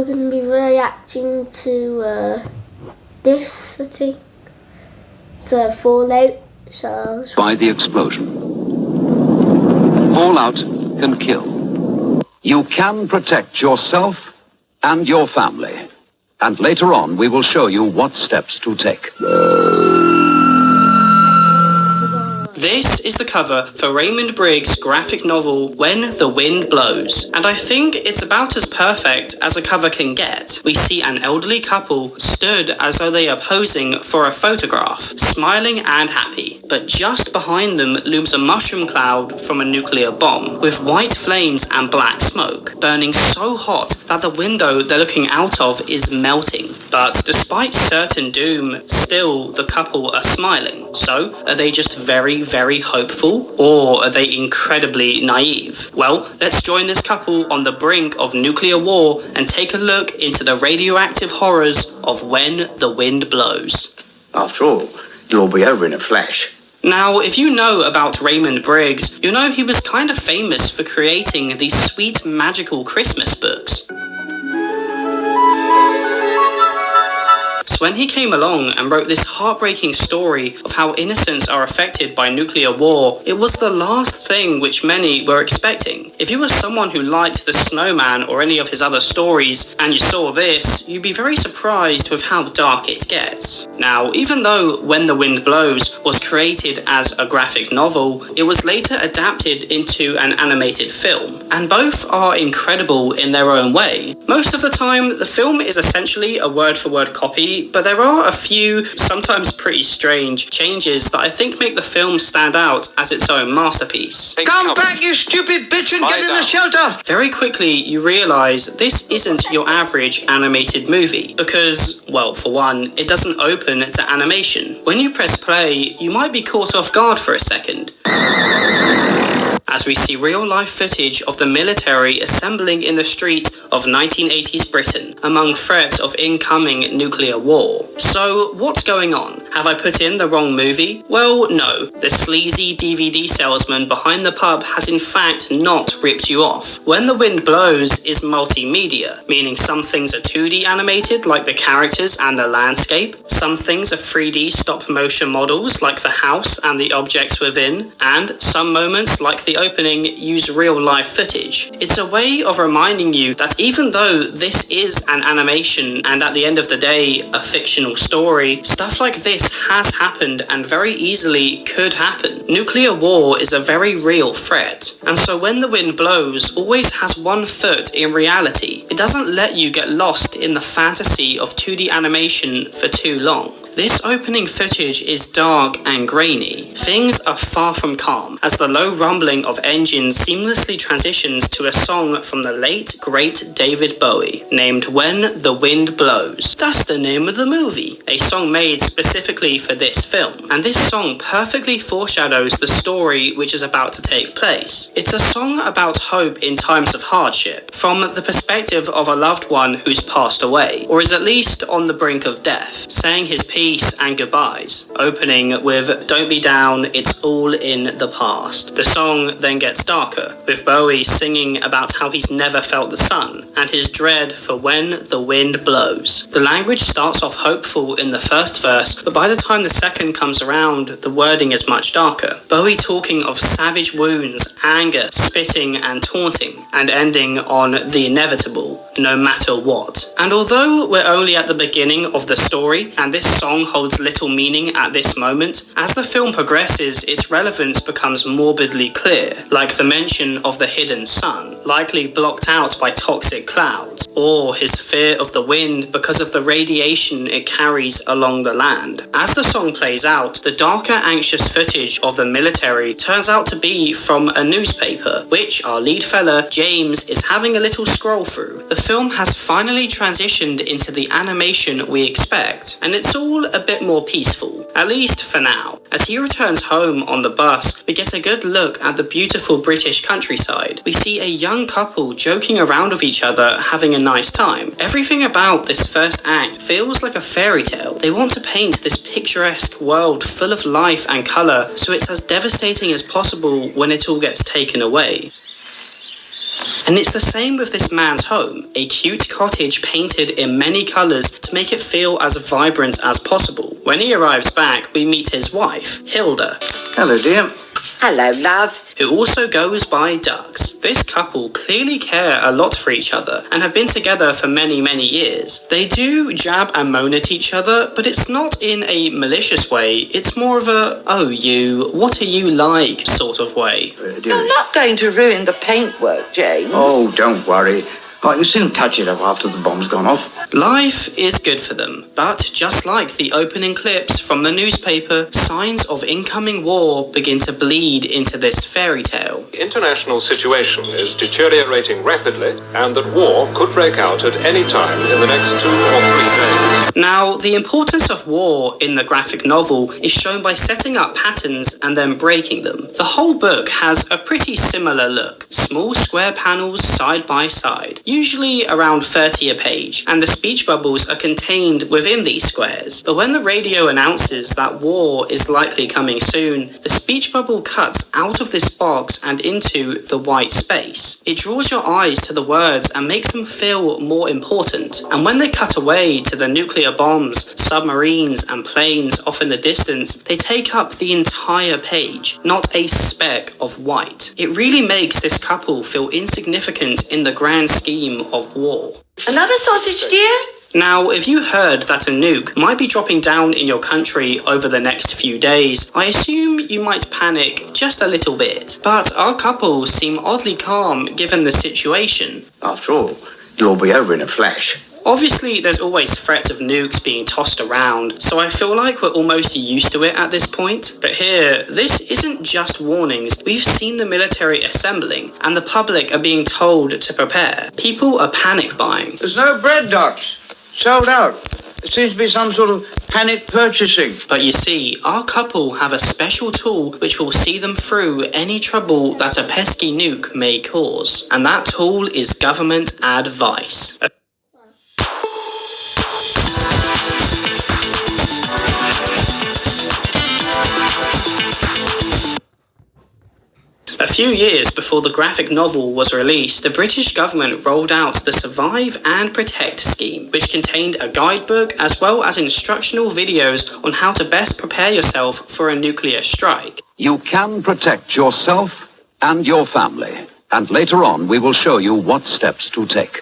going to be reacting to this, I think. So Fallout. By the explosion. Fallout can kill. You can protect yourself and your family. And later on, we will show you what steps to take. This is the cover for Raymond Briggs' graphic novel When the Wind Blows, and I think it's about as perfect as a cover can get. We see an elderly couple stood as though they are posing for a photograph, smiling and happy, but just behind them looms a mushroom cloud from a nuclear bomb, with white flames and black smoke, burning so hot that the window they're looking out of is melting. But despite certain doom, still the couple are smiling. So, are they just very hopeful, or are they incredibly naive? Well, let's join this couple on the brink of nuclear war and take a look into the radioactive horrors of When the Wind Blows. After all, it'll all be over in a flash. Now, if you know about Raymond Briggs, you know he was kind of famous for creating these sweet magical Christmas books. So when he came along and wrote this heartbreaking story of how innocents are affected by nuclear war, it was the last thing which many were expecting. If you were someone who liked The Snowman or any of his other stories, and you saw this, you'd be very surprised with how dark it gets. Now, even though When the Wind Blows was created as a graphic novel, it was later adapted into an animated film, and both are incredible in their own way. Most of the time, the film is essentially a word-for-word copy, but there are a few, sometimes pretty strange, changes that I think make the film stand out as its own masterpiece. Come back, you stupid bitch, and get in the shelter! Very quickly, you realise this isn't your average animated movie, because, well, for one, it doesn't open to animation. When you press play, you might be caught off guard for a second, as we see real-life footage of the military assembling in the streets of 1980s Britain among threats of incoming nuclear war. So, what's going on? Have I put in the wrong movie? Well, no. The sleazy DVD salesman behind the pub has in fact not ripped you off. When the Wind Blows is multimedia, meaning some things are 2D animated like the characters and the landscape, some things are 3D stop-motion models like the house and the objects within, and some moments like the opening use real-life footage. It's a way of reminding you that even though this is an animation and at the end of the day a fictional story, stuff like this has happened and very easily could happen. Nuclear war is a very real threat, and so When the Wind Blows always has one foot in reality. It doesn't let you get lost in the fantasy of 2D animation for too long. This opening footage is dark and grainy. Things are far from calm, as the low rumbling of engines seamlessly transitions to a song from the late, great David Bowie, named When the Wind Blows. That's the name of the movie, a song made specifically for this film, and this song perfectly foreshadows the story which is about to take place. It's a song about hope in times of hardship, from the perspective of a loved one who's passed away, or is at least on the brink of death, saying his peace and goodbyes, opening with Don't Be Down, It's All in the Past. The song then gets darker, with Bowie singing about how he's never felt the sun, and his dread for when the wind blows. The language starts off hopeful in the first verse, but by the time the second comes around, the wording is much darker. Bowie talking of savage wounds, anger, spitting and taunting, and ending on the inevitable, no matter what. And although we're only at the beginning of the story, and this song holds little meaning at this moment, as the film progresses, its relevance becomes morbidly clear, like the mention of the hidden sun, likely blocked out by toxic clouds, or his fear of the wind because of the radiation it carries along the land. As the song plays out, the darker, anxious footage of the military turns out to be from a newspaper, which our lead fella, James, is having a little scroll through. The film has finally transitioned into the animation we expect, and it's all a bit more peaceful, at least for now. As he returns home on the bus, we get a good look at the beautiful British countryside. We see a young couple joking around with each other, having a nice time. Everything about this first act feels like a fairy tale. They want to paint this picturesque world full of life and colour, so it's as devastating as possible when it all gets taken away. And it's the same with this man's home, a cute cottage painted in many colours to make it feel as vibrant as possible. When he arrives back, we meet his wife, Hilda. Hello, dear. Hello, love. Who also goes by Dux. This couple clearly care a lot for each other and have been together for many, many years. They do jab and moan at each other, but it's not in a malicious way. It's more of a, oh you, what are you like sort of way. You're not going to ruin the paintwork, James. Oh, don't worry. I can soon touch it up after the bomb's gone off. Life is good for them, but just like the opening clips from the newspaper, signs of incoming war begin to bleed into this fairy tale. The international situation is deteriorating rapidly, and that war could break out at any time in the next 2 or 3 days. Now, the importance of war in the graphic novel is shown by setting up patterns and then breaking them. The whole book has a pretty similar look. Small square panels side by side, usually around 30 a page, and the speech bubbles are contained within these squares. But when the radio announces that war is likely coming soon, the speech bubble cuts out of this box and into the white space. It draws your eyes to the words and makes them feel more important. And when they cut away to the nuclear bombs, submarines and planes off in the distance, they take up the entire page, not a speck of white. It really makes this couple feel insignificant in the grand scheme of war. Another sausage, dear? Now, if you heard that a nuke might be dropping down in your country over the next few days, I assume you might panic just a little bit. But our couple seem oddly calm given the situation. After all, it'll all be over in a flash. Obviously, there's always threats of nukes being tossed around, so I feel like we're almost used to it at this point. But here, this isn't just warnings. We've seen the military assembling, and the public are being told to prepare. People are panic buying. There's no bread, Doc. Sold out. There seems to be some sort of panic purchasing. But you see, our couple have a special tool which will see them through any trouble that a pesky nuke may cause. And that tool is government advice. A few years before the graphic novel was released, the British government rolled out the Survive and Protect scheme, which contained a guidebook as well as instructional videos on how to best prepare yourself for a nuclear strike. You can protect yourself and your family, and later on we will show you what steps to take.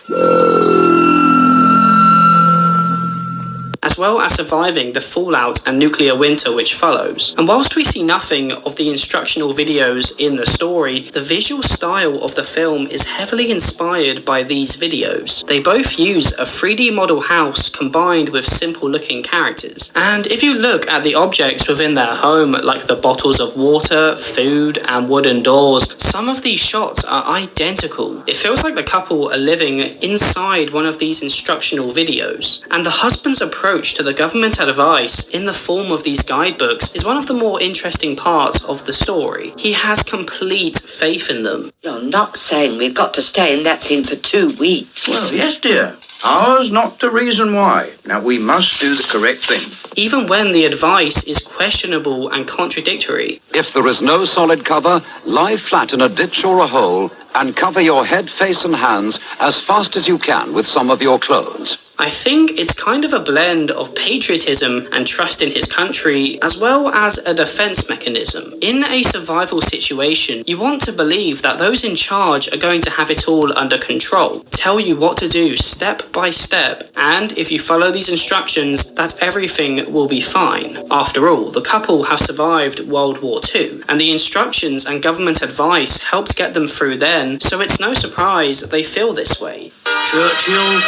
As well as surviving the fallout and nuclear winter which follows. And whilst we see nothing of the instructional videos in the story, the visual style of the film is heavily inspired by these videos. They both use a 3D model house combined with simple looking characters. And if you look at the objects within their home, like the bottles of water, food, and wooden doors, some of these shots are identical. It feels like the couple are living inside one of these instructional videos. And the husband's approach to the government advice in the form of these guidebooks is one of the more interesting parts of the story. He has complete faith in them. You're not saying we've got to stay in that thing for 2 weeks. Well, yes, dear. Ours not the reason why. Now, we must do the correct thing. Even when the advice is questionable and contradictory. If there is no solid cover, lie flat in a ditch or a hole and cover your head, face and hands as fast as you can with some of your clothes. I think it's kind of a blend of patriotism and trust in his country, as well as a defense mechanism. In a survival situation, you want to believe that those in charge are going to have it all under control, tell you what to do step by step, and if you follow these instructions, that everything will be fine. After all, the couple have survived World War II, and the instructions and government advice helped get them through then, so it's no surprise they feel this way. Churchill,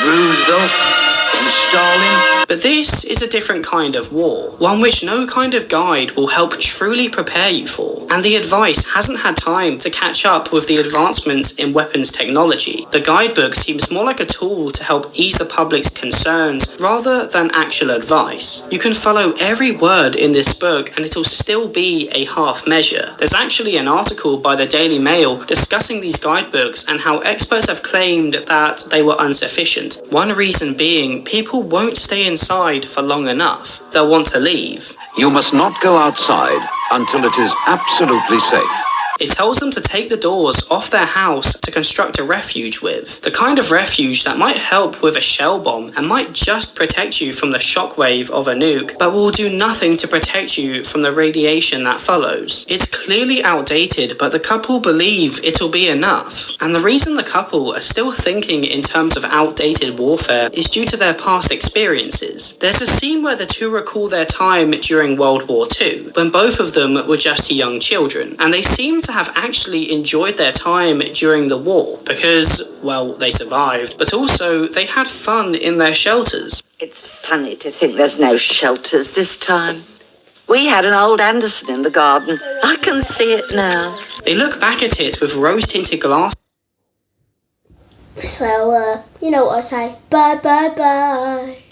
Roosevelt, and Stalin. But this is a different kind of war, one which no kind of guide will help truly prepare you for, and the advice hasn't had time to catch up with the advancements in weapons technology. The guidebook seems more like a tool to help ease the public's concerns rather than actual advice. You can follow every word in this book and it'll still be a half measure. There's actually an article by the Daily Mail discussing these guidebooks and how experts have claimed that they were insufficient. One reason being, people won't stay inside for long enough. They'll want to leave. You must not go outside until it is absolutely safe. It tells them to take the doors off their house to construct a refuge with. The kind of refuge that might help with a shell bomb and might just protect you from the shockwave of a nuke, but will do nothing to protect you from the radiation that follows. It's clearly outdated, but the couple believe it'll be enough. And the reason the couple are still thinking in terms of outdated warfare is due to their past experiences. There's a scene where the two recall their time during World War II, when both of them were just young children, and they seem to have actually enjoyed their time during the war because, well, they survived, but also they had fun in their shelters. It's funny to think there's no shelters this time. We had an old Anderson in the garden. I can see it now. They look back at it with rose-tinted glass. So, you know what I say? Bye, bye, bye.